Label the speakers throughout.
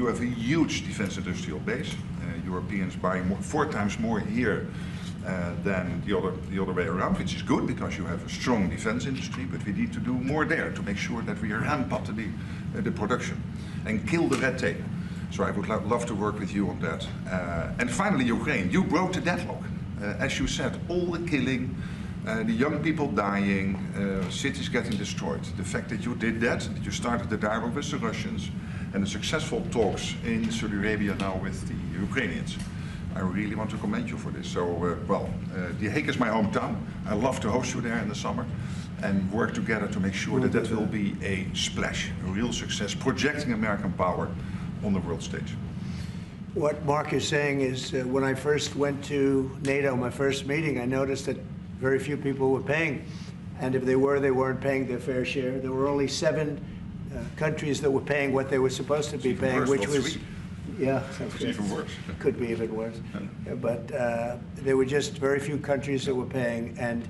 Speaker 1: You have a huge defense industrial base. Europeans buying 4 times more here than the other way around, which is good because you have a strong defense industry, but we need to do more there to make sure that we ramp up the production and kill the red tape. So I would love to work with you on that. And finally, Ukraine, you broke the deadlock. As you said, all the killing, the young people dying, cities getting destroyed. The fact that you did that you started the dialogue with the Russians, and the successful talks in Saudi Arabia now with the Ukrainians. I really want to commend you for this. So, The Hague is my hometown. I love to host you there in the summer and work together to make sure that will be a splash, a real success, projecting American power on the world stage.
Speaker 2: What Mark is saying is when I first went to NATO, my first meeting, I noticed that very few people were paying. And if they were, they weren't paying their fair share. There were only 7 countries that were paying what they were supposed to be paying,
Speaker 1: worse,
Speaker 2: which was,
Speaker 1: yeah, it's even worse.
Speaker 2: Could be even worse. Yeah, but there were just very few countries that were paying, and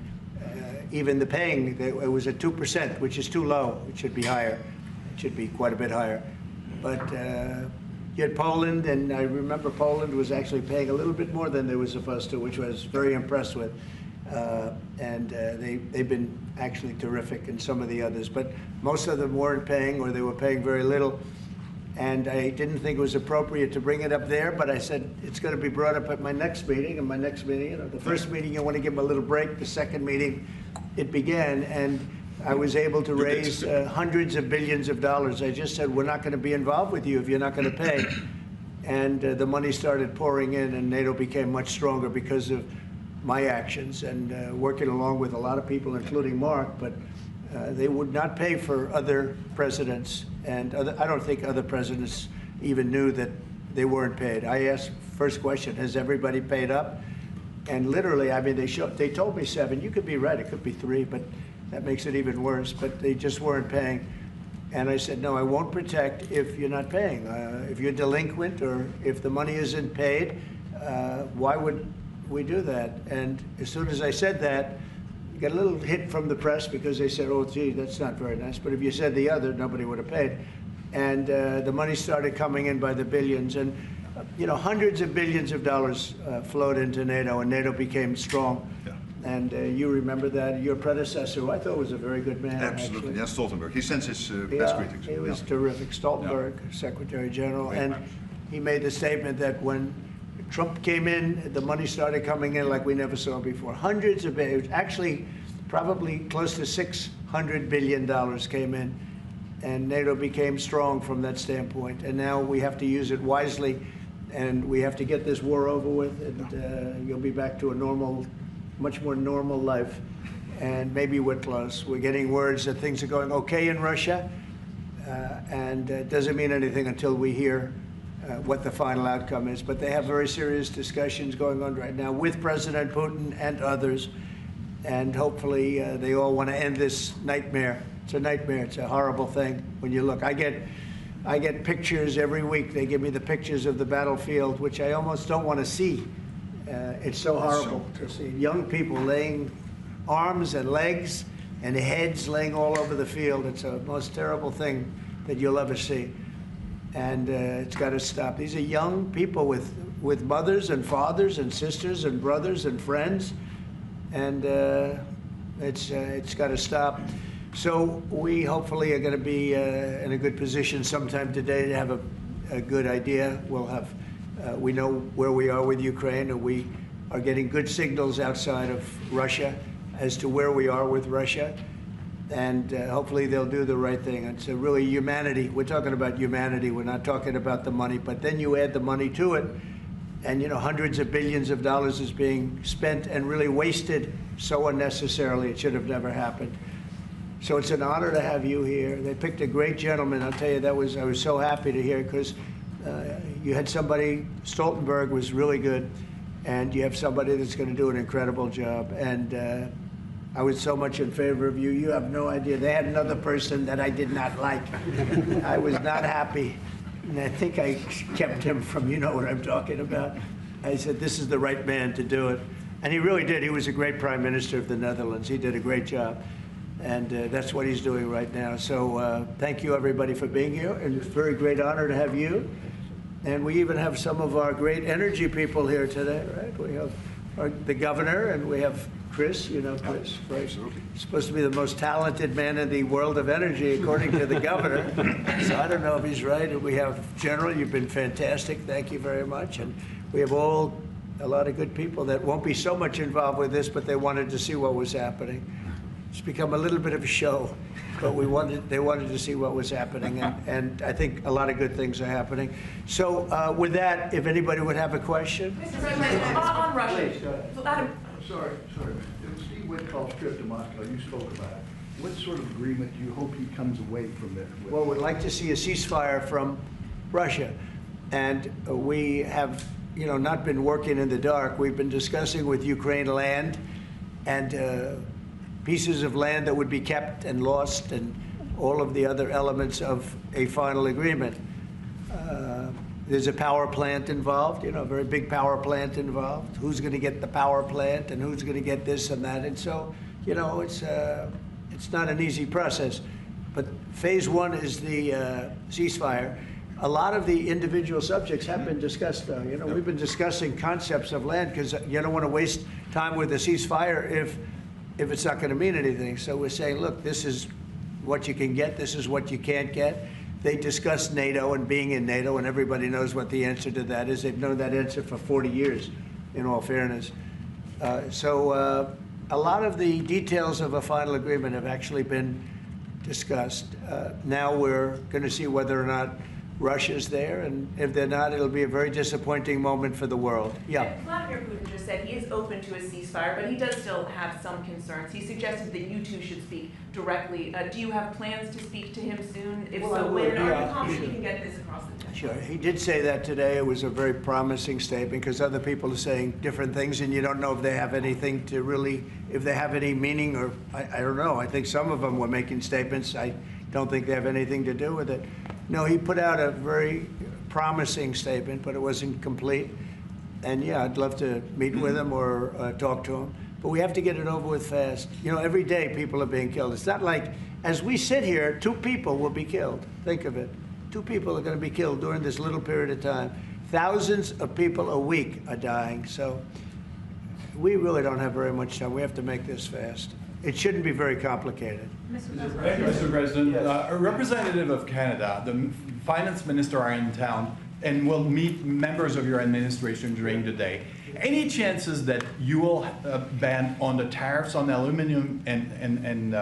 Speaker 2: even the paying, it was at 2%, which is too low. It should be higher. It should be quite a bit higher. But you had Poland, and I remember Poland was actually paying a little bit more than they were supposed to, which I was very impressed with. They've been actually terrific, and some of the others, but most of them weren't paying, or they were paying very little. And I didn't think it was appropriate to bring it up there, but I said it's going to be brought up at my next meeting. And my next meeting, the first meeting, you want to give them a little break. The second meeting, it began, and I was able to raise hundreds of billions of dollars. I just said, we're not going to be involved with you if you're not going to pay. And the money started pouring in, and NATO became much stronger because of my actions and working along with a lot of people, including Mark, but they would not pay for other presidents, and I don't think other presidents even knew that they weren't paid. I asked, first question, has everybody paid up? And literally, I mean, they told me 7. You could be right, it could be 3, but that makes it even worse, but they just weren't paying. And I said, no, I won't protect if you're not paying. If you're delinquent or if the money isn't paid, why would we do that? And as soon as I said that, you got a little hit from the press because they said, oh, gee, that's not very nice. But if you said the other, nobody would have paid. And the money started coming in by the billions. And, hundreds of billions of dollars flowed into NATO, and NATO became strong. Yeah. And you remember that. Your predecessor, who I thought was a very good man.
Speaker 1: Absolutely, Jens Stoltenberg. He sends his best greetings.
Speaker 2: He was terrific. Stoltenberg, Secretary General. And he made the statement that when Trump came in, the money started coming in like we never saw before. Hundreds of billions, actually probably close to $600 billion came in, and NATO became strong from that standpoint. And now we have to use it wisely, and we have to get this war over with, and you'll be back to a normal, much more normal life. And maybe we're close. We're getting words that things are going okay in Russia, and it doesn't mean anything until we hear what the final outcome is. But they have very serious discussions going on right now with President Putin and others. And hopefully they all want to end this nightmare. It's a nightmare. It's a horrible thing when you look. I get pictures every week. They give me the pictures of the battlefield, which I almost don't want to see. It's so horrible to see young people laying arms and legs and heads laying all over the field. It's the most terrible thing that you'll ever see. And it's got to stop. These are young people with mothers and fathers and sisters and brothers and friends, and it's got to stop. So we hopefully are going to be in a good position sometime today to have a good idea. We'll have we know where we are with Ukraine, and we are getting good signals outside of Russia as to where we are with Russia. And hopefully they'll do the right thing. It's really humanity. We're talking about humanity. We're not talking about the money. But then you add the money to it, and hundreds of billions of dollars is being spent and really wasted so unnecessarily. It should have never happened. So it's an honor to have you here. They picked a great gentleman. I'll tell you, I was so happy to hear, because you had somebody. Stoltenberg was really good, and you have somebody that's going to do an incredible job. And I was so much in favor of you. You have no idea. They had another person that I did not like. I was not happy. And I think I kept him from, you know what I'm talking about. I said, this is the right man to do it. And he really did. He was a great prime minister of the Netherlands. He did a great job. And that's what he's doing right now. So thank you, everybody, for being here. And it's a very great honor to have you. And we even have some of our great energy people here today, right? We have the governor, and we have Chris, you know Chris, right?
Speaker 1: Absolutely.
Speaker 2: He's supposed to be the most talented man in the world of energy, according to the governor. So I don't know if he's right. And we have General, you've been fantastic. Thank you very much. And we have a lot of good people that won't be so much involved with this, but they wanted to see what was happening. It's become a little bit of a show, but they wanted to see what was happening, and I think a lot of good things are happening. So with that, if anybody would have a question.
Speaker 3: Mr. President, on Russia.
Speaker 2: Please, go ahead.
Speaker 4: Sorry. Steve Witkoff's trip to Moscow, you spoke about it. What sort of agreement do you hope he comes away from there with?
Speaker 2: Well, we'd like to see a ceasefire from Russia, and we have, not been working in the dark. We've been discussing with Ukraine land and pieces of land that would be kept and lost, and all of the other elements of a final agreement. There's a power plant involved, a very big power plant involved. Who's going to get the power plant, and who's going to get this and that? And so, it's not an easy process. But phase one is the ceasefire. A lot of the individual subjects have been discussed, though. We've been discussing concepts of land because you don't want to waste time with a ceasefire if it's not going to mean anything. So we're saying, look, this is what you can get, this is what you can't get. They discussed NATO and being in NATO, and everybody knows what the answer to that is. They've known that answer for 40 years, in all fairness. So a lot of the details of a final agreement have actually been discussed. Now we're going to see whether or not Russia's there, and if they're not, it'll be a very disappointing moment for the world. Yeah.
Speaker 3: Vladimir Putin just said he is open to a ceasefire, but he does still have some concerns. He suggested that you two should speak directly. Do you have plans to speak to him soon? If so, when are you confident you can get this across the table?
Speaker 2: Sure. He did say that today. It was a very promising statement because other people are saying different things, and you don't know if they have anything to really, if they have any meaning, or I don't know. I think some of them were making statements. I don't think they have anything to do with it. No, he put out a very promising statement, but it wasn't complete. And yeah, I'd love to meet with him or talk to him. But we have to get it over with fast. Every day people are being killed. It's not like, as we sit here, 2 people will be killed. Think of it. 2 people are going to be killed during this little period of time. Thousands of people a week are dying. So we really don't have very much time. We have to make this fast. It shouldn't be very complicated.
Speaker 5: Mr. President, a representative of Canada, the finance minister are in town and will meet members of your administration during the day. Any chances that you will ban on the tariffs on aluminum and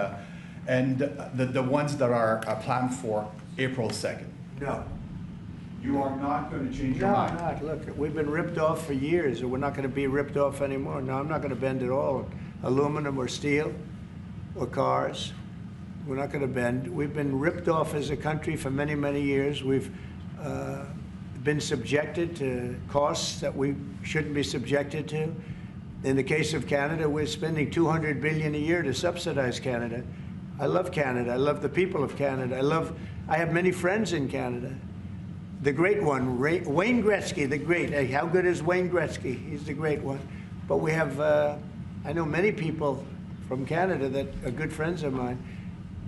Speaker 5: the ones that are planned for April 2nd?
Speaker 2: No.
Speaker 5: You are not going to change your mind?
Speaker 2: No, not. Look, we've been ripped off for years, and we're not going to be ripped off anymore. No, I'm not going to bend at all. Aluminum or steel or cars. We're not going to bend. We've been ripped off as a country for many, many years. We've been subjected to costs that we shouldn't be subjected to. In the case of Canada, we're spending $200 billion a year to subsidize Canada. I love Canada. I love the people of Canada. I have many friends in Canada. The great one, Wayne Gretzky, the great. Hey, how good is Wayne Gretzky? He's the great one. But we have, I know many people from Canada that are good friends of mine.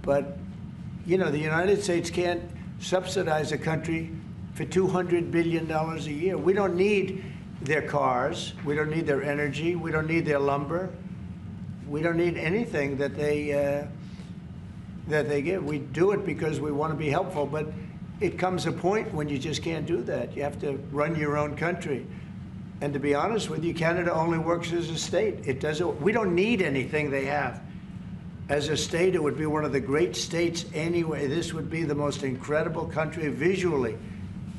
Speaker 2: But, the United States can't subsidize a country for $200 billion a year. We don't need their cars. We don't need their energy. We don't need their lumber. We don't need anything that they give. We do it because we want to be helpful, but it comes a point when you just can't do that. You have to run your own country. And to be honest with you, Canada only works as a state. We don't need anything they have. As a state, it would be one of the great states anyway. This would be the most incredible country visually.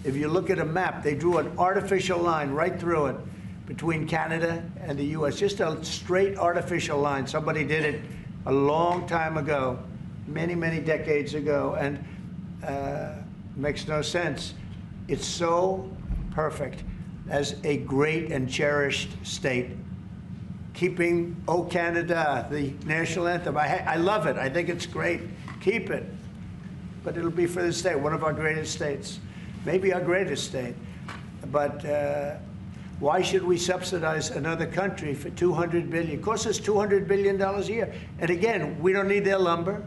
Speaker 2: If you look at a map, they drew an artificial line right through it between Canada and the U.S., just a straight artificial line. Somebody did it a long time ago, many, many decades ago, and makes no sense. It's so perfect as a great and cherished state. Keeping "O Canada," the national anthem. I love it. I think it's great. Keep it. But it'll be for the state, one of our greatest states. Maybe our greatest state. But why should we subsidize another country for $200 billion? It costs us $200 billion a year. And again, we don't need their lumber.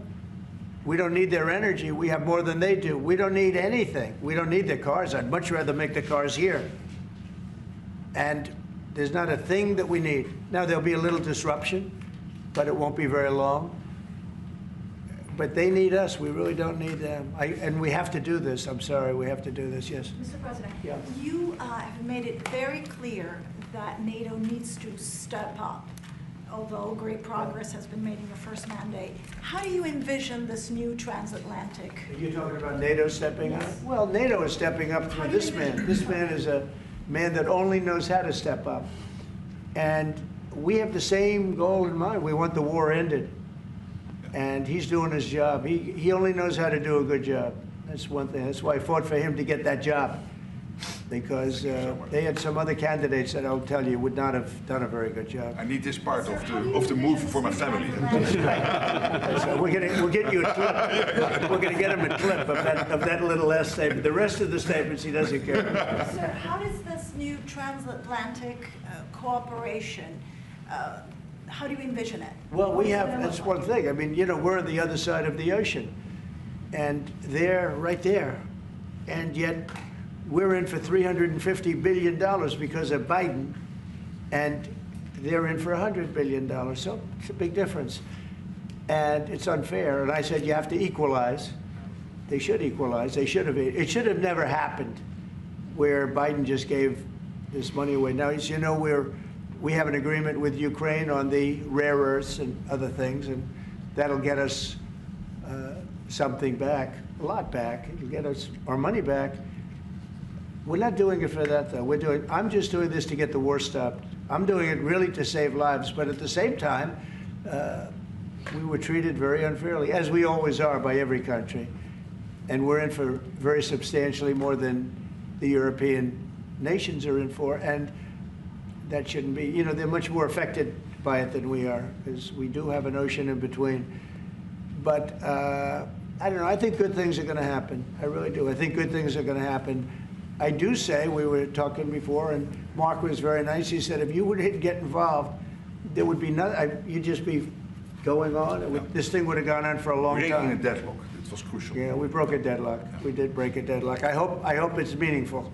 Speaker 2: We don't need their energy. We have more than they do. We don't need anything. We don't need the cars. I'd much rather make the cars here. And there's not a thing that we need. Now, there'll be a little disruption, but it won't be very long. But they need us. We really don't need them. And we have to do this. I'm sorry, we have to do this, yes.
Speaker 6: Mr. President,
Speaker 2: Yeah.
Speaker 6: you have made it very clear that NATO needs to step up, although great progress has been made in your first mandate. How do you envision this new transatlantic?
Speaker 2: Are you talking about NATO stepping up? Well, NATO is stepping up through this man. This man is a man that only knows how to step up. And we have the same goal in mind. We want the war ended. And he's doing his job. He only knows how to do a good job. That's one thing. That's why I fought for him to get that job. Because they had some other candidates that I'll tell you would not have done a very good job.
Speaker 1: I need this part of the move for my family.
Speaker 2: So we'll get you a clip. We're going to get him a clip of that little last statement. The rest of the statements he doesn't care.
Speaker 6: Sir, how does this new transatlantic cooperation, how do you envision it?
Speaker 2: Well, we have, that's one thing. I mean, you know, we're on the other side of the ocean. And they're right there. And yet, we're in for $350 billion because of Biden. And they're in for $100 billion. So it's a big difference. And it's unfair. And I said, you have to equalize. They should equalize. They should have. It should have never happened where Biden just gave this money away. Now, as you know, we have an agreement with Ukraine on the rare earths and other things, and that'll get us something back, a lot back. It'll get us our money back. We're not doing it for that, though. I'm just doing this to get the war stopped. I'm doing it really to save lives, but at the same time, we were treated very unfairly, as we always are by every country. And we're in for very substantially more than the European nations are in for, and that shouldn't be. You know, they're much more affected by it than we are, because we do have an ocean in between. But I don't know. I think good things are going to happen. I really do. I think good things are going to happen. I do say, we were talking before, and Mark was very nice. He said, if you would get involved, there would be nothing. You'd just be going on. This thing would have gone on for a long time.
Speaker 1: Breaking a deadlock. It was crucial.
Speaker 2: Yeah, we broke a deadlock. We did break a deadlock. I hope it's meaningful.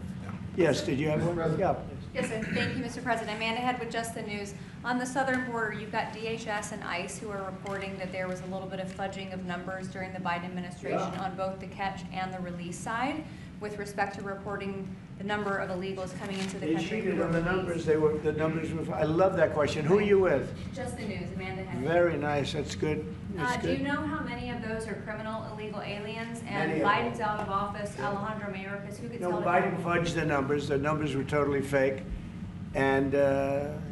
Speaker 2: Yes, did you have one? Yeah.
Speaker 7: Yes, sir. Thank you, Mr. President. Amanda Head with Just the News. On the southern border, you've got DHS and ICE who are reporting that there was a little bit of fudging of numbers during the Biden administration on both the catch and the release side with respect to reporting the number of illegals coming into the country.
Speaker 2: They cheated on the numbers. The numbers were. I love that question. Who are you with?
Speaker 7: Just the News, Amanda Head.
Speaker 2: Very nice. That's good. That's
Speaker 7: Do
Speaker 2: good.
Speaker 7: you know how many of those are criminal illegal aliens? And
Speaker 2: Many of
Speaker 7: Biden's out of office. Alejandro Mayorkas, who gets
Speaker 2: No,
Speaker 7: held
Speaker 2: Biden
Speaker 7: accountable?
Speaker 2: fudged the numbers. The numbers were totally fake. And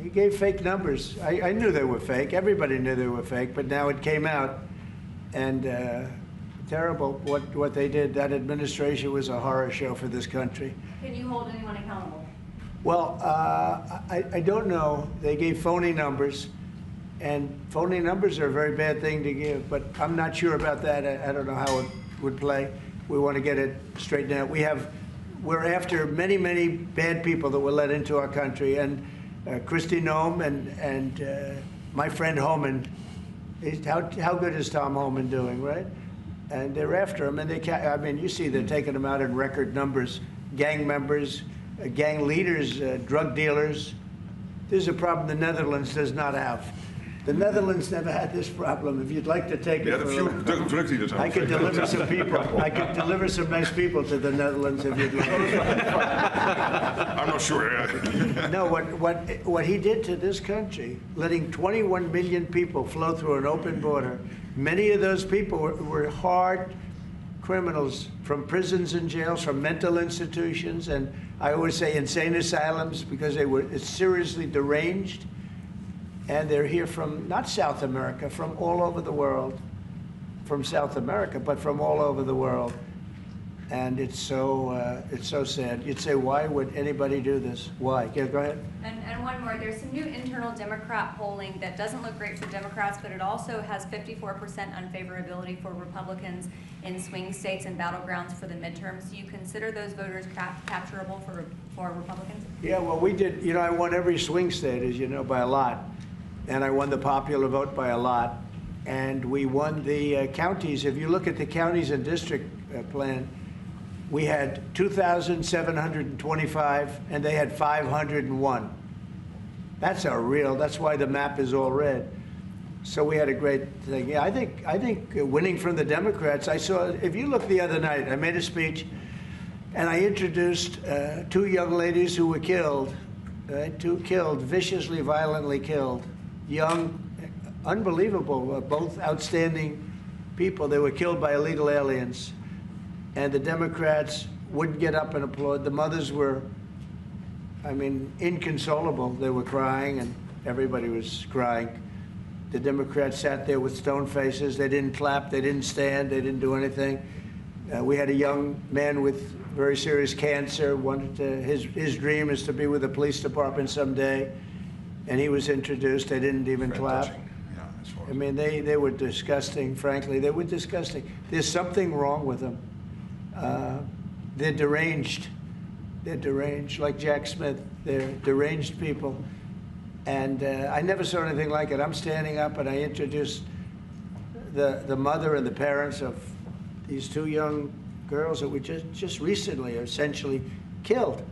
Speaker 2: he gave fake numbers. I knew they were fake. Everybody knew they were fake, but now it came out. And terrible what they did. That administration was a horror show for this country.
Speaker 7: Can you hold anyone accountable?
Speaker 2: Well, I don't know. They gave phony numbers. And phony numbers are a very bad thing to give. But I'm not sure about that. I don't know how it would play. We want to get it straightened out. We're after many, many bad people that were let into our country, and Kristi Noem and my friend Homan. How good is Tom Homan doing, right? And they're after him, and I mean, you see they're taking him out in record numbers. Gang members, gang leaders, drug dealers. This is a problem the Netherlands does not have. The Netherlands never had this problem. If you'd like to take it, I could deliver some people. I could deliver some nice people to the Netherlands if you'd like.
Speaker 1: I'm not sure.
Speaker 2: No, what he did to this country, letting 21 million people flow through an open border. Many of those people were hard criminals from prisons and jails, from mental institutions, and I always say insane asylums because they were seriously deranged. And they're here from, not South America, from all over the world. From South America, but from all over the world. And it's so sad. You'd say, why would anybody do this? Why? Yeah, go ahead.
Speaker 7: And one more, there's some new internal Democrat polling that doesn't look great for Democrats, but it also has 54% unfavorability for Republicans in swing states and battlegrounds for the midterms. Do you consider those voters capturable for Republicans?
Speaker 2: Yeah, well, we did. You know, I won every swing state, as you know, by a lot. And I won the popular vote by a lot. and we won the counties. If you look at the counties and district plan, we had 2,725, and they had 501. That's why the map is all red. So we had a great thing. Yeah, I think winning from the Democrats, if you look the other night, I made a speech, and I introduced 2 young ladies who were killed, viciously, violently killed, young, unbelievable, both outstanding people. They were killed by illegal aliens. And the Democrats wouldn't get up and applaud. The mothers were, inconsolable. They were crying, and everybody was crying. The Democrats sat there with stone faces. They didn't clap. They didn't stand. They didn't do anything. We had a young man with very serious cancer. His dream is to be with the police department someday, and he was introduced. They didn't even clap. They were disgusting, frankly. They were disgusting. There's something wrong with them. They're deranged. They're deranged, like Jack Smith. They're deranged people. And I never saw anything like it. I'm standing up and I introduced the mother and the parents of these 2 young girls that were just recently essentially killed,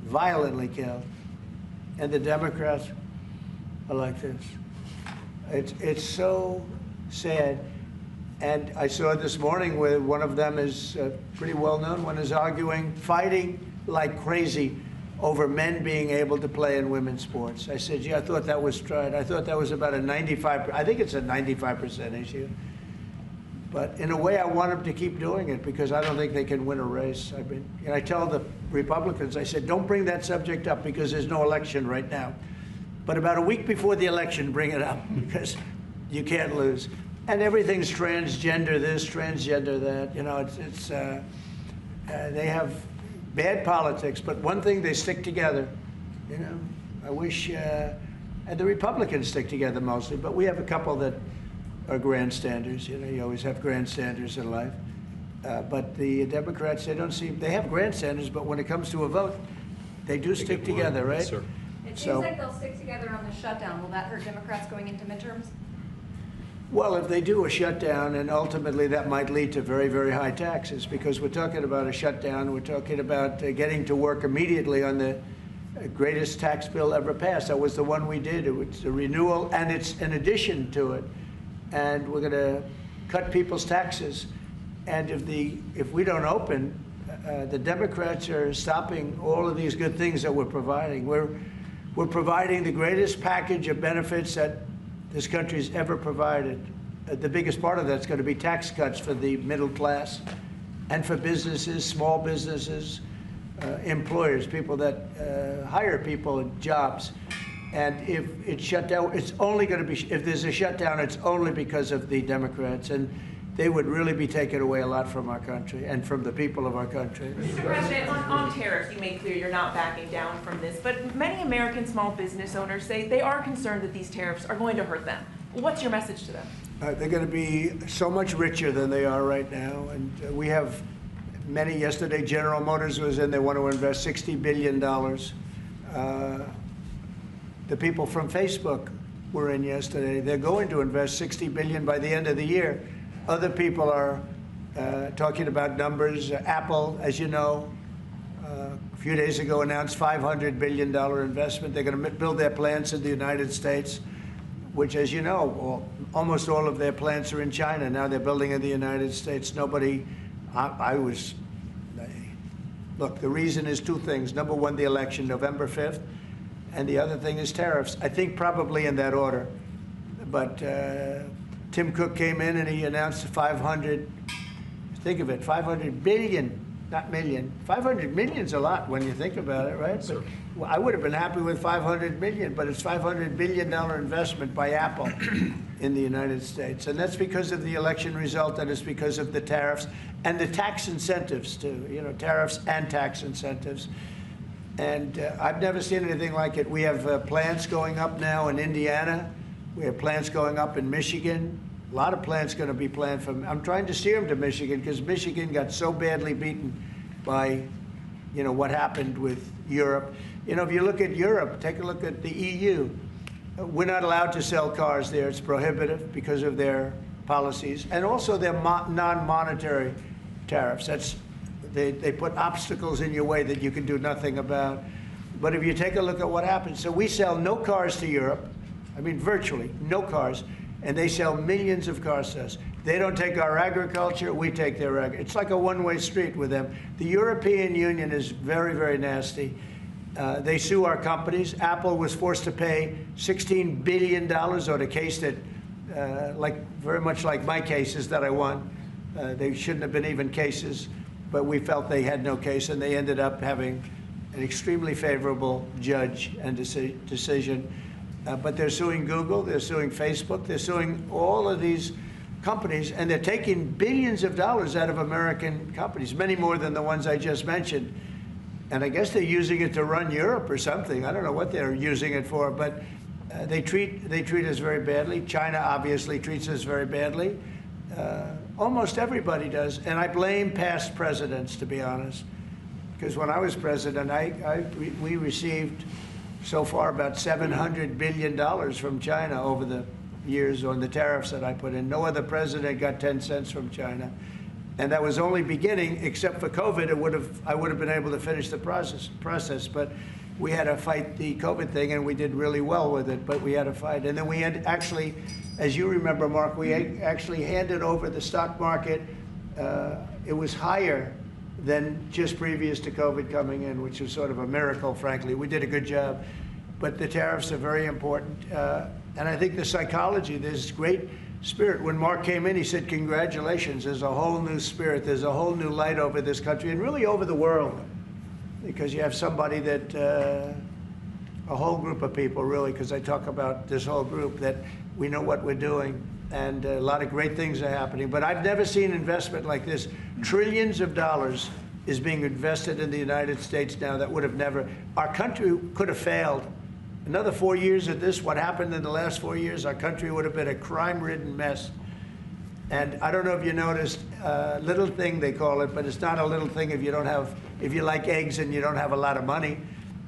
Speaker 2: violently killed. And the Democrats are like this. It's so sad. And I saw this morning where one of them is pretty well known, one is fighting like crazy over men being able to play in women's sports. I said, I thought that was tried. I thought that was about I think it's a 95% issue. But in a way, I want them to keep doing it because I don't think they can win a race. And I tell the Republicans, I said, don't bring that subject up because there's no election right now. But about a week before the election, bring it up because you can't lose. And everything's transgender this, transgender that. They have bad politics, but one thing, they stick together. I wish, and the Republicans stick together mostly, but we have a couple that are grandstanders. You always have grandstanders in life. But the Democrats, they have grandstanders, but when it comes to a vote, they do stick together, right?
Speaker 7: Yes, sir. It seems like they'll stick together on the shutdown. Will that hurt Democrats going into midterms?
Speaker 2: Well, if they do a shutdown, and ultimately that might lead to very, very high taxes, because we're talking about a shutdown, we're talking about getting to work immediately on the greatest tax bill ever passed. That was the one we did. It was a renewal, and it's an addition to it. And we're going to cut people's taxes. And if we don't open, the Democrats are stopping all of these good things that we're providing. We're providing the greatest package of benefits that this country's ever provided. The biggest part of that's going to be tax cuts for the middle class and for businesses, small businesses, employers, people that hire people in jobs. And if it's shut down, it's only going to be, if there's a shutdown, it's only because of the Democrats. And they would really be taking away a lot from our country and from the people of our country.
Speaker 3: Mr. President, on tariffs, you made clear you're not backing down from this, but many American small business owners say they are concerned that these tariffs are going to hurt them. What's your message to them?
Speaker 2: They're going to be so much richer than they are right now. And we have many, yesterday General Motors was in, they want to invest $60 billion. The people from Facebook were in yesterday. They're going to invest $60 billion by the end of the year. Other people are talking about numbers. Apple, as you know, a few days ago announced $500 billion investment. They're going to build their plants in the United States, which, as you know, almost all of their plants are in China. Now they're building in the United States. Look, the reason is 2 things. Number one, the election, November 5th. And the other thing is tariffs. I think probably in that order. But Tim Cook came in and he announced 500, think of it, 500 billion, not million. 500 million's a lot when you think about it, right? But I would have been happy with 500 million, but it's $500 billion investment by Apple in the United States. And that's because of the election result, and it's because of the tariffs and the tax incentives too, tariffs and tax incentives. And I've never seen anything like it. We have plants going up now in Indiana. We have plants going up in Michigan. A lot of plants going to be planned from. I'm trying to steer them to Michigan because Michigan got so badly beaten by, what happened with Europe. If you look at Europe, take a look at the EU. We're not allowed to sell cars there. It's prohibitive because of their policies, and also their non-monetary tariffs. They put obstacles in your way that you can do nothing about. But if you take a look at what happens, so we sell no cars to Europe, I mean virtually no cars, and they sell millions of cars to us. They don't take our agriculture, we take their agriculture. It's like a one-way street with them. The European Union is very, very nasty. They sue our companies. Apple was forced to pay $16 billion on a case that, very much like my cases that I won. They shouldn't have been even cases, but we felt they had no case, and they ended up having an extremely favorable judge and decision. But they're suing Google, they're suing Facebook, they're suing all of these companies, and they're taking billions of dollars out of American companies, many more than the ones I just mentioned. And I guess they're using it to run Europe or something. I don't know what they're using it for, but they treat us very badly. China obviously treats us very badly. Almost everybody does, and I blame past presidents, to be honest, because when I was president, we received so far about $700 billion from China over the years on the tariffs that I put in. No other president got 10 cents from China. And that was only beginning, except for COVID. I would have been able to finish the process, but we had to fight the COVID thing, and we did really well with it, but we had to fight. And then we had actually, as you remember, Mark, we actually handed over the stock market. It was higher than just previous to COVID coming in, which was sort of a miracle, frankly. We did a good job, but the tariffs are very important. And I think the psychology, there's great spirit. When Mark came in, he said, congratulations, there's a whole new spirit, there's a whole new light over this country and really over the world, because you have somebody that, a whole group of people really, because I talk about this whole group, that we know what we're doing, and a lot of great things are happening. But I've never seen investment like this. Trillions of dollars is being invested in the United States now that would have never, our country could have failed. Another 4 years of this, what happened in the last 4 years, our country would have been a crime-ridden mess. And I don't know if you noticed, little thing they call it, but it's not a little thing if you like eggs and you don't have a lot of money.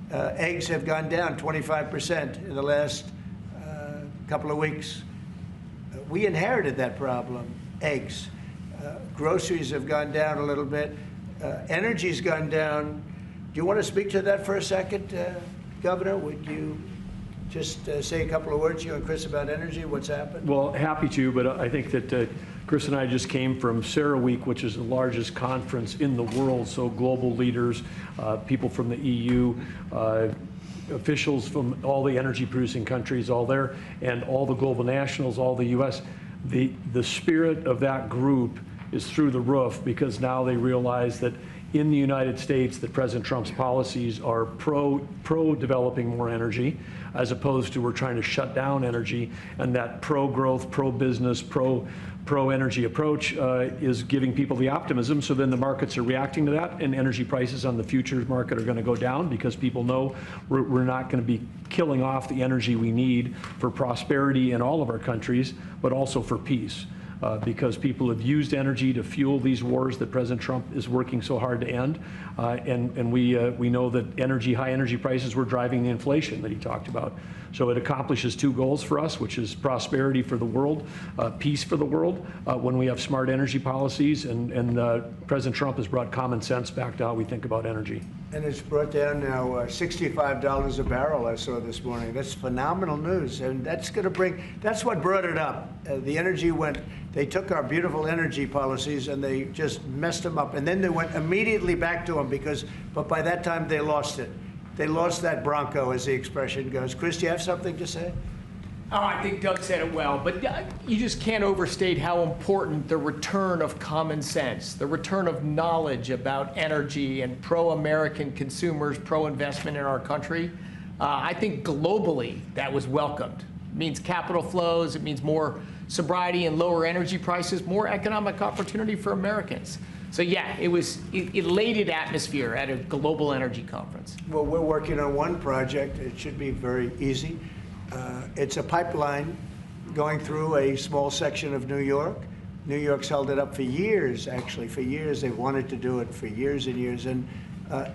Speaker 2: Eggs have gone down 25% in the last couple of weeks. We inherited that problem, eggs. Groceries have gone down a little bit. Energy's gone down. Do you want to speak to that for a second? Governor, would you just say a couple of words, you and Chris, about energy, what's happened?
Speaker 8: Well, happy to, but I think that Chris and I just came from CERAWeek, which is the largest conference in the world, so global leaders, people from the EU, officials from all the energy-producing countries, all there, and all the global nationals, all the U.S. The spirit of that group is through the roof, because now they realize that in the United States that President Trump's policies are pro-developing more energy, as opposed to we're trying to shut down energy, and that pro-growth, pro-business, pro-energy approach is giving people the optimism. So then the markets are reacting to that, and energy prices on the futures market are going to go down, because people know we're not going to be killing off the energy we need for prosperity in all of our countries, but also for peace. Because people have used energy to fuel these wars that President Trump is working so hard to end. And we know that high energy prices were driving the inflation that he talked about. So it accomplishes two goals for us, which is prosperity for the world, peace for the world, when we have smart energy policies. And President Trump has brought common sense back to how we think about energy.
Speaker 2: And it's brought down now $65 a barrel, I saw this morning. That's phenomenal news. And that's going to that's what brought it up. The energy they took our beautiful energy policies and they just messed them up. And then they went immediately back to them but by that time they lost it. They lost that Bronco, as the expression goes. Chris, do you have something to say?
Speaker 9: Oh, I think Doug said it well, but you just can't overstate how important the return of common sense, the return of knowledge about energy and pro-American consumers, pro-investment in our country. I think globally that was welcomed. It means capital flows, it means more sobriety and lower energy prices, more economic opportunity for Americans. So yeah, it was an elated atmosphere at a global energy conference.
Speaker 2: Well, we're working on one project. It should be very easy. It's a pipeline going through a small section of New York. New York's held it up for years, actually, for years. They've wanted to do it for years and years. And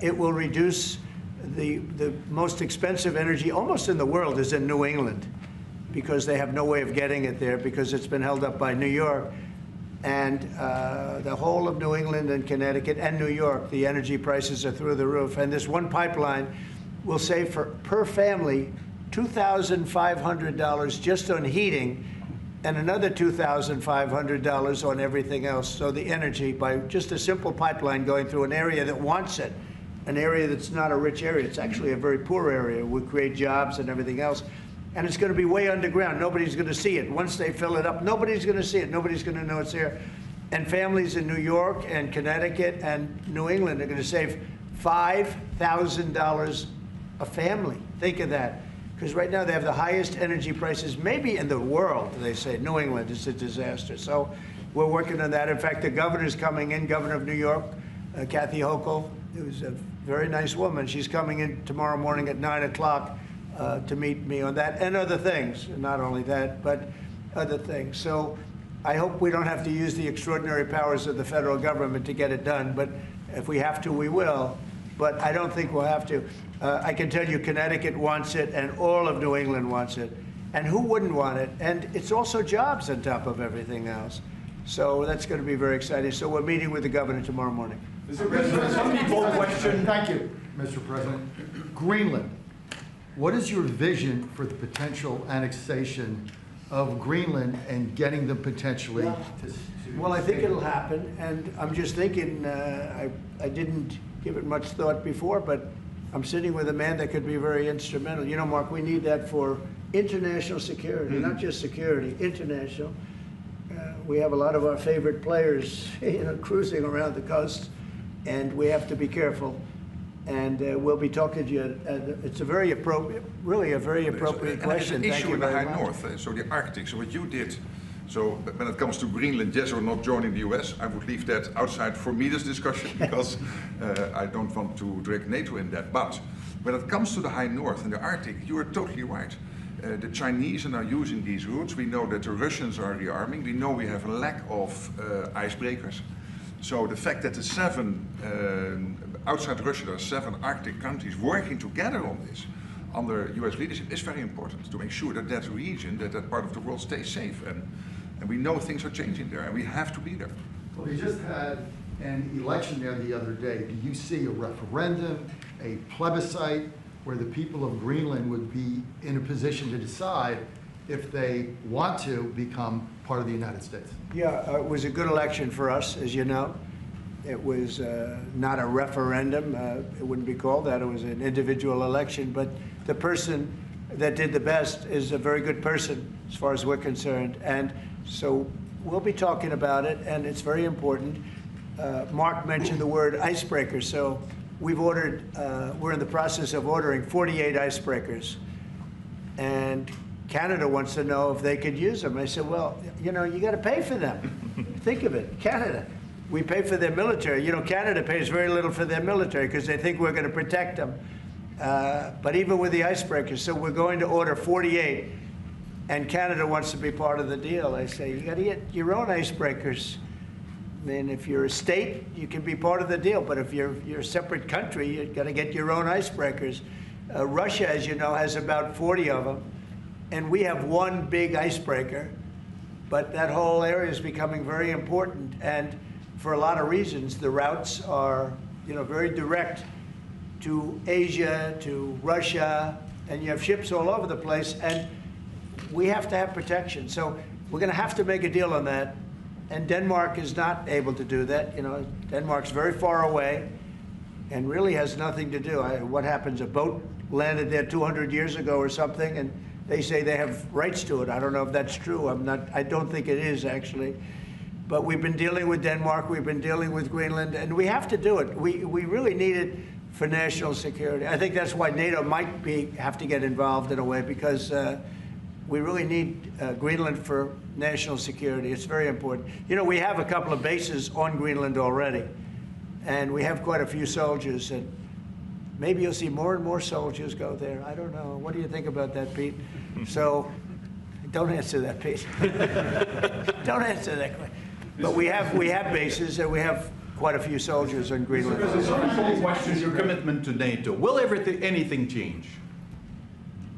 Speaker 2: it will reduce the most expensive energy almost in the world is in New England, because they have no way of getting it there because it's been held up by New York. And the whole of New England and Connecticut and New York, the energy prices are through the roof. And this one pipeline will save per family $2,500 just on heating, and another $2,500 on everything else. So the energy, by just a simple pipeline going through an area that wants it, an area that's not a rich area, it's actually a very poor area, will create jobs and everything else. And it's going to be way underground. Nobody's going to see it. Once they fill it up, nobody's going to see it. Nobody's going to know it's there. And families in New York and Connecticut and New England are going to save $5,000 a family. Think of that. Because right now they have the highest energy prices maybe in the world, they say. New England is a disaster. So we're working on that. In fact, the governor's coming in, Governor of New York, Kathy Hochul, who's a very nice woman. She's coming in tomorrow morning at 9 o'clock to meet me on that and other things. Not only that, but other things. So I hope we don't have to use the extraordinary powers of the federal government to get it done. But if we have to, we will. But I don't think we'll have to. I can tell you Connecticut wants it, and all of New England wants it. And who wouldn't want it? And it's also jobs on top of everything else. So that's going to be very exciting. So we're meeting with the governor tomorrow morning.
Speaker 5: Mr. President, some people question.
Speaker 10: Thank you, Mr. President. Greenland. What is your vision for the potential annexation of Greenland and getting them potentially to
Speaker 2: Well, I think it'll happen, and I'm just thinking, I didn't give it much thought before, but I'm sitting with a man that could be very instrumental. You know, Mark, we need that for international security, not just security, international. We have a lot of our favorite players, you know, cruising around the coast, and we have to be careful. And we'll be talking to you. It's a very appropriate, really a very appropriate question.
Speaker 1: There's an issue in the
Speaker 2: very
Speaker 1: high
Speaker 2: much.
Speaker 1: north, so the Arctic. So what you did, so when it comes to Greenland, yes or not joining the US, I would leave that outside for me, this discussion, because I don't want to drag NATO in that. But when it comes to the high north and the Arctic, you are totally right. The Chinese are now using these routes. We know that the Russians are rearming. We know we have a lack of icebreakers. So the fact that the outside Russia, there are 7 Arctic countries working together on this under US leadership is very important to make sure that that region, that part of the world stays safe. And we know things are changing there, and we have to be there.
Speaker 10: Well, we just had an election there the other day. Do you see a referendum, a plebiscite, where the people of Greenland would be in a position to decide if they want to become part of the United States?
Speaker 2: Yeah, it was a good election for us, as you know. It was not a referendum. It wouldn't be called that. It was an individual election. But the person that did the best is a very good person, as far as we're concerned. And so we'll be talking about it, and it's very important. Mark mentioned the word icebreaker. So we've ordered, we're in the process of ordering 48 icebreakers. And Canada wants to know if they could use them. I said, well, you know, you got to pay for them. Think of it, Canada. We pay for their military. You know, Canada pays very little for their military because they think we're going to protect them. But even with the icebreakers, so we're going to order 48, and Canada wants to be part of the deal. I say, you got to get your own icebreakers. I mean, if you're a state, you can be part of the deal, but if you're a separate country, you've got to get your own icebreakers. Russia, as you know, has about 40 of them, and we have one big icebreaker, but that whole area is becoming very important, and for a lot of reasons, the routes are, you know, very direct to Asia, to Russia, and you have ships all over the place, and we have to have protection. So we're going to have to make a deal on that, and Denmark is not able to do that. You know, Denmark's very far away and really has nothing to do. What happens? A boat landed there 200 years ago or something, and they say they have rights to it. I don't know if that's true. I don't think it is, actually. But we've been dealing with Denmark, we've been dealing with Greenland, and we have to do it. We really need it for national security. I think that's why NATO might have to get involved in a way, because we really need Greenland for national security. It's very important. You know, we have a couple of bases on Greenland already, and we have quite a few soldiers, and maybe you'll see more and more soldiers go there. I don't know. What do you think about that, Pete? So, don't answer that, Pete. Don't answer that question. But we have bases, and we have quite a few soldiers in
Speaker 5: Mr.
Speaker 2: Greenland.
Speaker 5: President, some people question your commitment to NATO. Will anything change?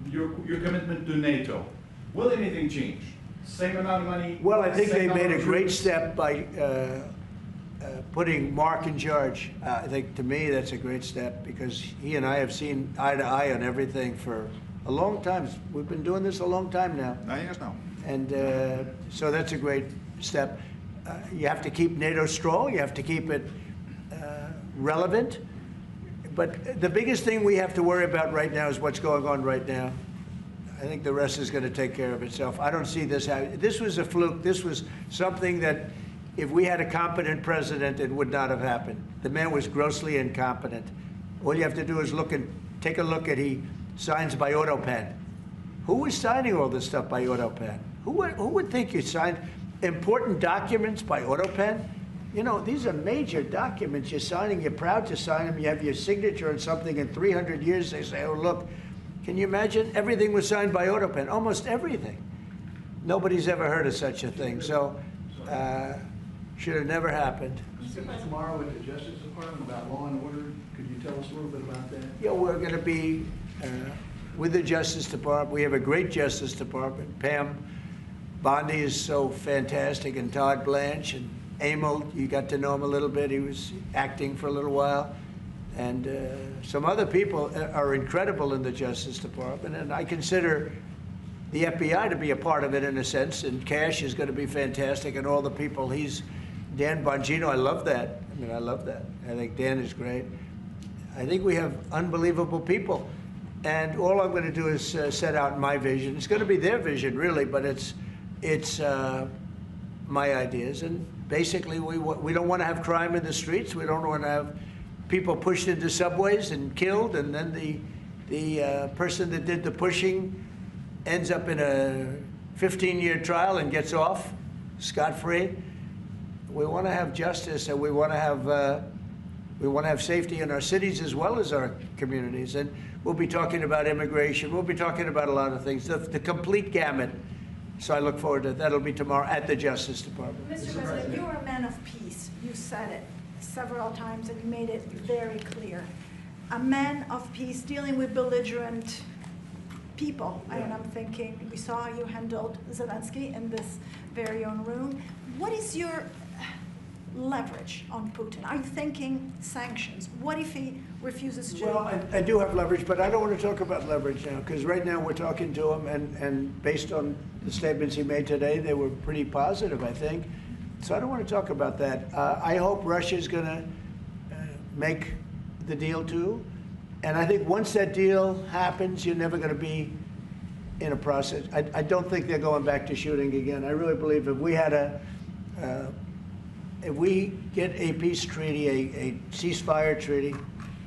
Speaker 5: Your commitment to NATO. Will anything change? Same amount of money?
Speaker 2: Well, I think they
Speaker 5: same
Speaker 2: made
Speaker 5: number
Speaker 2: a
Speaker 5: of
Speaker 2: great
Speaker 5: troops?
Speaker 2: step by putting Mark in charge. I think, to me, that's a great step, because he and I have seen eye to eye on everything for a long time. We've been doing this a long time now.
Speaker 1: 9 years now.
Speaker 2: And so that's a great step. You have to keep NATO strong. You have to keep it relevant. But the biggest thing we have to worry about right now is what's going on right now. I think the rest is going to take care of itself. I don't see this happening. This was a fluke. This was something that, if we had a competent president, it would not have happened. The man was grossly incompetent. All you have to do is take a look at, he signs by AutoPen. Who was signing all this stuff by AutoPen? Who would think you signed important documents by AutoPen? You know, these are major documents you're signing. You're proud to sign them. You have your signature on something. In 300 years, they say, oh, look, can you imagine? Everything was signed by AutoPen, almost everything. Nobody's ever heard of such a thing. So, should have never happened.
Speaker 4: Tomorrow with the Justice Department about law and order, could you tell us a little bit about that?
Speaker 2: Yeah, we're going to be with the Justice Department. We have a great Justice Department. Pam Bondi is so fantastic, and Todd Blanche, and Emil, you got to know him a little bit. He was acting for a little while. And some other people are incredible in the Justice Department, and I consider the FBI to be a part of it in a sense, and Cash is going to be fantastic, and all the people. Dan Bongino, I love that. I mean, I love that. I think Dan is great. I think we have unbelievable people. And all I'm going to do is set out my vision. It's going to be their vision, really, but it's my ideas. And basically, we don't want to have crime in the streets. We don't want to have people pushed into subways and killed, and then the person that did the pushing ends up in a 15-year trial and gets off scot-free. We want to have justice, and we want to have safety in our cities as well as our communities. And we'll be talking about immigration. We'll be talking about a lot of things, the complete gamut. So I look forward to that. That'll be tomorrow at the Justice Department.
Speaker 6: Mr. President, you're a man of peace. You said it several times, and you made it very clear. A man of peace dealing with belligerent people. Yeah. And I'm thinking, we saw how you handled Zelensky in this very own room. What is your leverage on Putin? Are you thinking sanctions? What if he refuses to?
Speaker 2: Well, I do have leverage, but I don't want to talk about leverage now, because right now we're talking to him, and based on the statements he made today, they were pretty positive, I think. So I don't want to talk about that. I hope Russia's going to make the deal too. And I think once that deal happens, you're never going to be in a process. I don't think they're going back to shooting again. I really believe if we had if we get a peace treaty, a ceasefire treaty,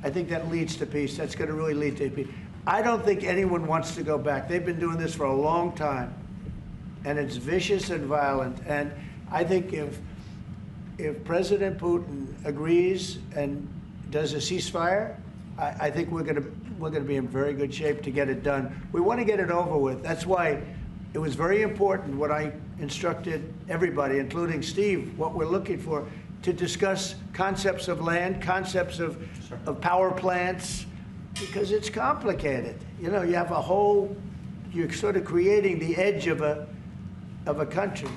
Speaker 2: I think that leads to peace. That's going to really lead to peace. I don't think anyone wants to go back. They've been doing this for a long time, and it's vicious and violent. And I think if President Putin agrees and does a ceasefire, I think we're going to be in very good shape to get it done. We want to get it over with. That's why it was very important what I instructed everybody, including Steve, what we're looking for, to discuss concepts of land, concepts of power plants, because it's complicated. You know, you have you're sort of creating the edge of a country.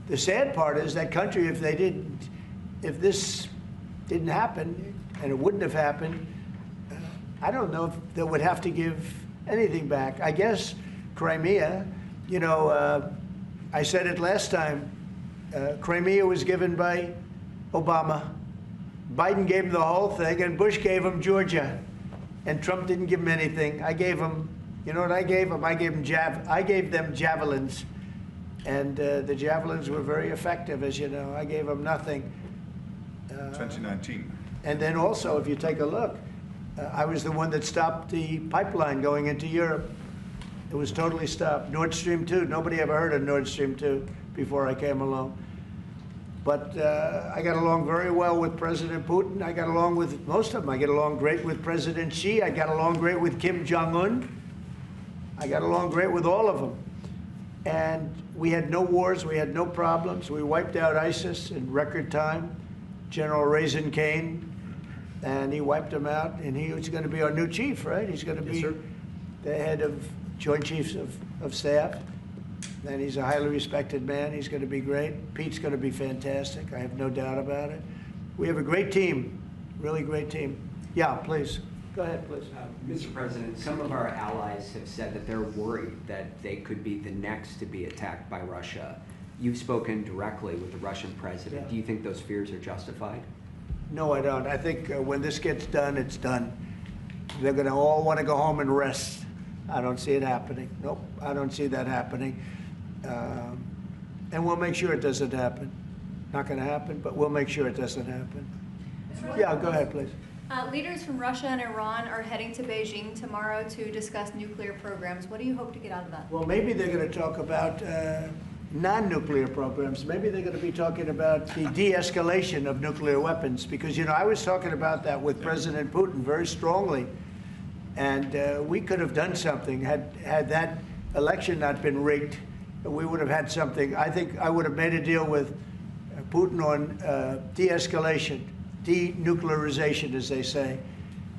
Speaker 2: The sad part is that country, if this didn't happen, and it wouldn't have happened, I don't know if they would have to give anything back. I guess Crimea, you know, I said it last time, Crimea was given by Obama. Biden gave him the whole thing, and Bush gave him Georgia. And Trump didn't give him anything. I gave him, you know what I gave him? I gave them javelins. And the javelins were very effective, as you know. I gave them nothing.
Speaker 1: 2019.
Speaker 2: And then also, if you take a look, I was the one that stopped the pipeline going into Europe. It was totally stopped. Nord Stream 2, nobody ever heard of Nord Stream 2 before I came along. But I got along very well with President Putin. I got along with most of them. I get along great with President Xi. I got along great with Kim Jong-un. I got along great with all of them. And we had no wars. We had no problems. We wiped out ISIS in record time. General Raisin Kane, and he wiped him out, and he was going to be our new chief, right? He's going to be the head of Joint Chiefs of Staff, and he's a highly respected man. He's going to be great. Pete's going to be fantastic. I have no doubt about it. We have a great team, really great team. Yeah, please. Go ahead, please.
Speaker 11: Mr. President, some of our allies have said that they're worried that they could be the next to be attacked by Russia. You've spoken directly with the Russian president.
Speaker 2: Yeah.
Speaker 11: Do you think those fears are justified?
Speaker 2: No, I don't. I think when this gets done, it's done. They're going to all want to go home and rest. I don't see it happening. Nope, I don't see that happening. And we'll make sure it doesn't happen. Not going to happen, but we'll make sure it doesn't happen. Yeah, go ahead, please.
Speaker 7: Leaders from Russia and Iran are heading to Beijing tomorrow to discuss nuclear programs. What do you hope to get out of that?
Speaker 2: Well, maybe they're going to talk about non-nuclear programs. Maybe they're going to be talking about the de-escalation of nuclear weapons, because, you know, I was talking about that with President Putin very strongly, and we could have done something had that election not been rigged. We would have had something. I think I would have made a deal with Putin on de-escalation, denuclearization, as they say,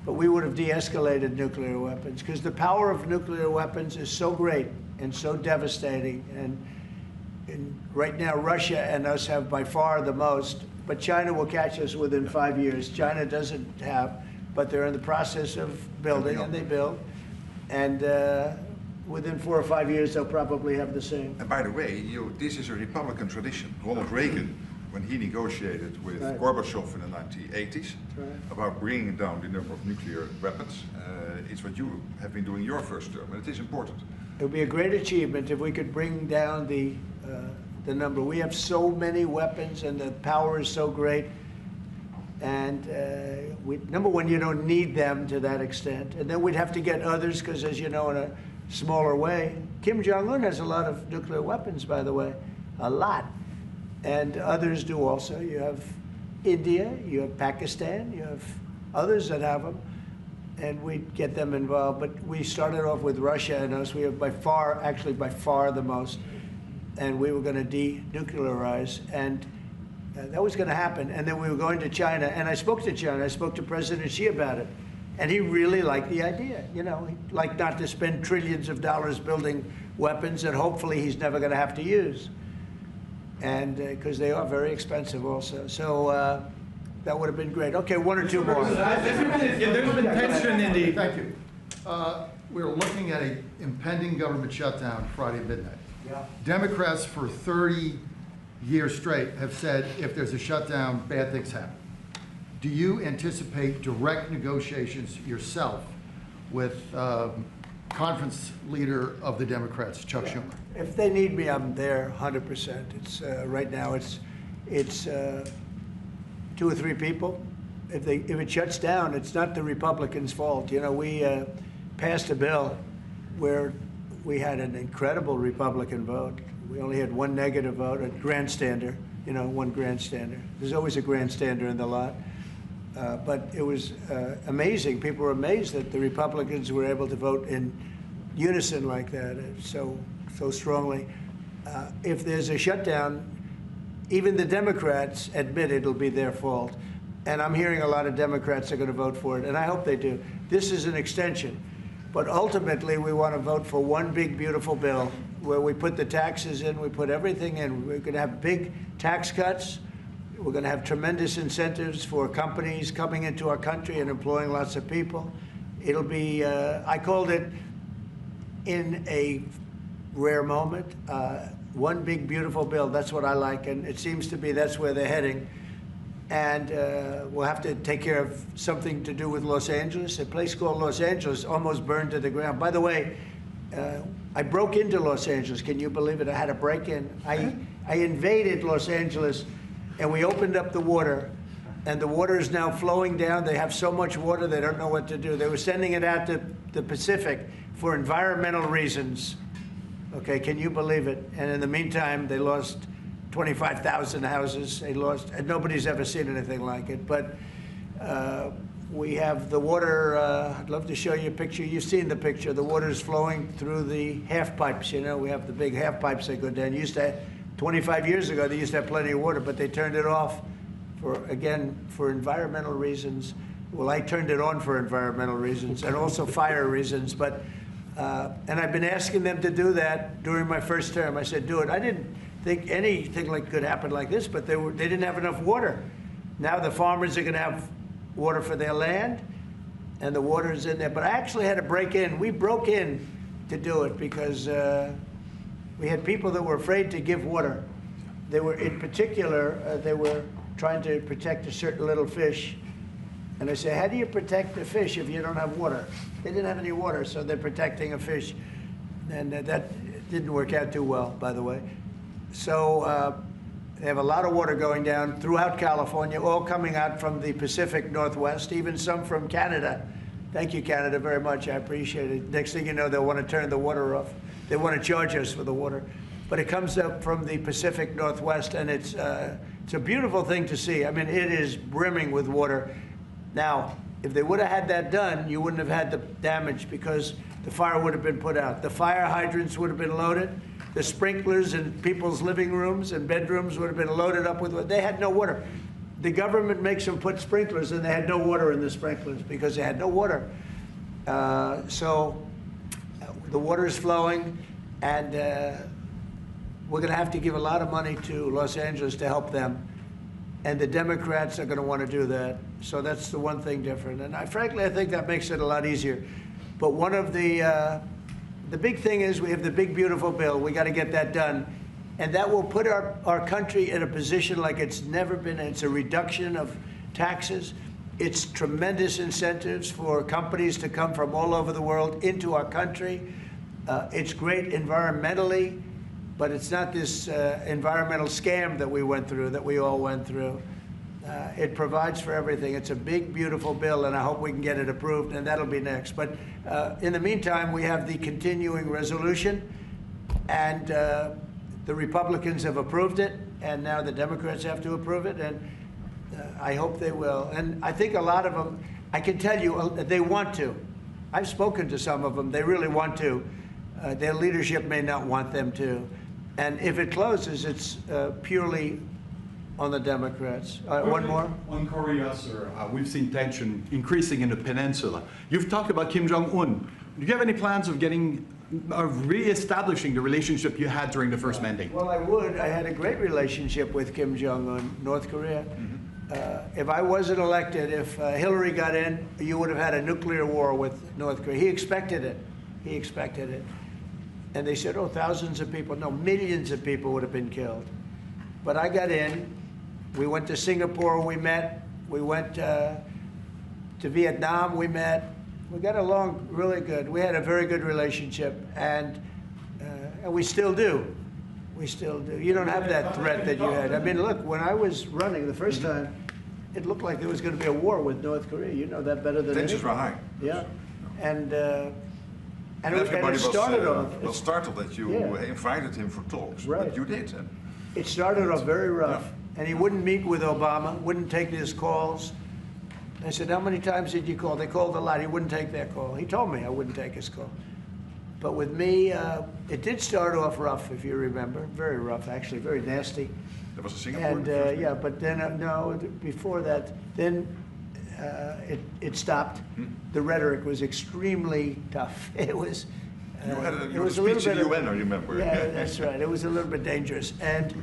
Speaker 2: but we would have de-escalated nuclear weapons, because the power of nuclear weapons is so great and so devastating. And right now, Russia and us have by far the most, but China will catch us within 5 years. China doesn't have, but they're in the process of building, and they build. And within 4 or 5 years, they'll probably have the same.
Speaker 1: And by the way, this is a Republican tradition. Ronald Reagan, when he negotiated with Gorbachev in the 1980s about bringing down the number of nuclear weapons, it's what you have been doing your first term, and it is important.
Speaker 2: It would be a great achievement if we could bring down the number. We have so many weapons, and the power is so great. And number one, you don't need them to that extent. And then we'd have to get others, because, as you know, in a smaller way, Kim Jong-un has a lot of nuclear weapons, by the way, a lot. And others do also. You have India, you have Pakistan, you have others that have them. And we'd get them involved. But we started off with Russia and us. We have by far, actually by far the most. And we were going to denuclearize. And that was going to happen. And then we were going to China. And I spoke to China. I spoke to President Xi about it. And he really liked the idea. You know, he'd like not to spend trillions of dollars building weapons that hopefully he's never going to have to use. And because they are very expensive also. So that would have been great. Okay, one or two more.
Speaker 5: There's been tension in the...
Speaker 10: Thank you. We're looking at an impending government shutdown Friday at midnight.
Speaker 2: Yeah.
Speaker 10: Democrats for 30 years straight have said if there's a shutdown, bad things happen. Do you anticipate direct negotiations yourself with conference leader of the Democrats, Chuck Schumer?
Speaker 2: If they need me, I'm there 100%. It's right now it's 2 or 3 people. If it shuts down, it's not the Republicans' fault. You know, we passed a bill where we had an incredible Republican vote. We only had 1 negative vote, a grandstander, you know, 1 grandstander. There's always a grandstander in the lot. But it was amazing. People were amazed that the Republicans were able to vote in unison like that, so strongly. If there's a shutdown, even the Democrats admit it'll be their fault. And I'm hearing a lot of Democrats are going to vote for it, and I hope they do. This is an extension. But ultimately, we want to vote for one big, beautiful bill where we put the taxes in, we put everything in. We're going to have big tax cuts. We're going to have tremendous incentives for companies coming into our country and employing lots of people. It'll be, I called it, in a rare moment, one big, beautiful bill. That's what I like, and it seems to be that's where they're heading. And we'll have to take care of something to do with Los Angeles. A place called Los Angeles almost burned to the ground. By the way, I broke into Los Angeles. Can you believe it? I had a break-in. I invaded Los Angeles, and we opened up the water, and the water is now flowing down. They have so much water, they don't know what to do. They were sending it out to the Pacific for environmental reasons. Okay, can you believe it? And in the meantime, they lost 25,000 houses. They lost, and nobody's ever seen anything like it. But we have the water. I'd love to show you a picture. You've seen the picture. The water is flowing through the half pipes. You know, we have the big half pipes that go down. 25 years ago, they used to have plenty of water, but they turned it off for environmental reasons. Well, I turned it on for environmental reasons and also fire reasons, but, and I've been asking them to do that during my first term. I said, do it. I didn't think anything could happen like this, but they didn't have enough water. Now the farmers are gonna have water for their land, and the water is in there. But I actually had to break in. We broke in to do it because we had people that were afraid to give water. They were, in particular, they were trying to protect a certain little fish. And I said, how do you protect the fish if you don't have water? They didn't have any water, so they're protecting a fish. And that didn't work out too well, by the way. So they have a lot of water going down throughout California, all coming out from the Pacific Northwest, even some from Canada. Thank you, Canada, very much. I appreciate it. Next thing you know, they'll want to turn the water off. They want to charge us for the water. But it comes up from the Pacific Northwest, and it's a beautiful thing to see. I mean, it is brimming with water. Now, if they would have had that done, you wouldn't have had the damage because the fire would have been put out. The fire hydrants would have been loaded. The sprinklers in people's living rooms and bedrooms would have been loaded up with water. They had no water. The government makes them put sprinklers, and they had no water in the sprinklers because they had no water. So the water is flowing, and we're going to have to give a lot of money to Los Angeles to help them. And the Democrats are going to want to do that. So that's the one thing different. And frankly, I think that makes it a lot easier. But one of the big thing is we have the big, beautiful bill. We got to get that done. And that will put our country in a position like it's never been. It's a reduction of taxes. It's tremendous incentives for companies to come from all over the world into our country. It's great environmentally. But it's not this environmental scam that we went through, that we all went through. It provides for everything. It's a big, beautiful bill, and I hope we can get it approved, and that'll be next. But in the meantime, we have the continuing resolution, and the Republicans have approved it, and now the Democrats have to approve it, and I hope they will. And I think a lot of them, I can tell you, they want to. I've spoken to some of them. They really want to. Their leadership may not want them to. And if it closes, it's purely on the Democrats. One more?
Speaker 5: On Korea, sir, we've seen tension increasing in the peninsula. You've talked about Kim Jong-un. Do you have any plans of re-establishing the relationship you had during the first mandate?
Speaker 2: Well, I would. I had a great relationship with Kim Jong-un, North Korea. If I wasn't elected, if Hillary got in, you would have had a nuclear war with North Korea. He expected it. He expected it. And they said, oh, thousands of people. No, millions of people would have been killed. But I got in. We went to Singapore, we met. We went to Vietnam, we met. We got along really good. We had a very good relationship, and we still do. We still do. You don't have that threat that you had. I mean, look, when I was running the first time, it looked like there was going to be a war with North Korea. You know that better than anyone.
Speaker 1: Tensions were high.
Speaker 2: Yeah. And
Speaker 1: everybody
Speaker 2: it started off.
Speaker 1: was startled that you invited him for talks,
Speaker 2: right.
Speaker 1: But you did.
Speaker 2: It started off very rough, and he wouldn't meet with Obama, wouldn't take his calls. I said, how many times did you call? They called a lot. He wouldn't take their call. He told me I wouldn't take his call. But with me, it did start off rough, if you remember. Very rough, actually, very nasty.
Speaker 1: There was a Singapore.
Speaker 2: And yeah, but then, no, before that, then it stopped. The rhetoric was extremely tough. It was.
Speaker 1: You had a speech in the UN, I remember.
Speaker 2: Yeah, that's right. It was a little bit dangerous. And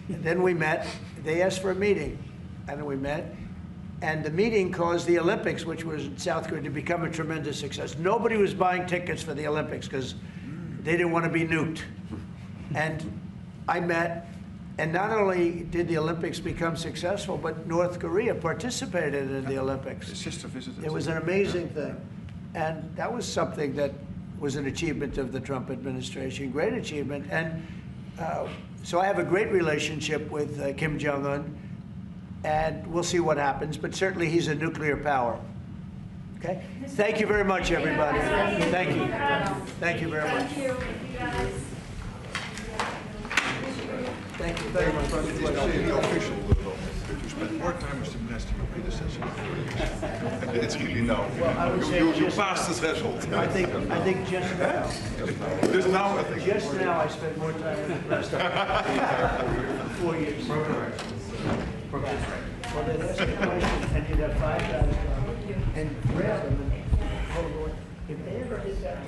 Speaker 2: then we met. They asked for a meeting, and we met. And the meeting caused the Olympics, which was in South Korea, to become a tremendous success. Nobody was buying tickets for the Olympics because they didn't want to be nuked. And I met, and not only did the Olympics become successful, but North Korea participated in the Olympics.
Speaker 1: His sister visited.
Speaker 2: It was an amazing thing. And that was something that was an achievement of the Trump administration, great achievement. And so I have a great relationship with Kim Jong-un, and we'll see what happens, but certainly he's a nuclear power. Okay? Thank you very much, everybody. Thank you. Thank you very much. Thank you very much.
Speaker 1: It is now the official law. You spent more time as the minister your predecessor. It's really no.
Speaker 2: Well, I would say
Speaker 1: you passed the threshold.
Speaker 2: I think just now.
Speaker 1: Just now, I think.
Speaker 2: Just now, I spent more time with the rest of 4 years. Well, they'd ask the question, and you'd have 5 guys come and grab them and hold on. If they ever did that,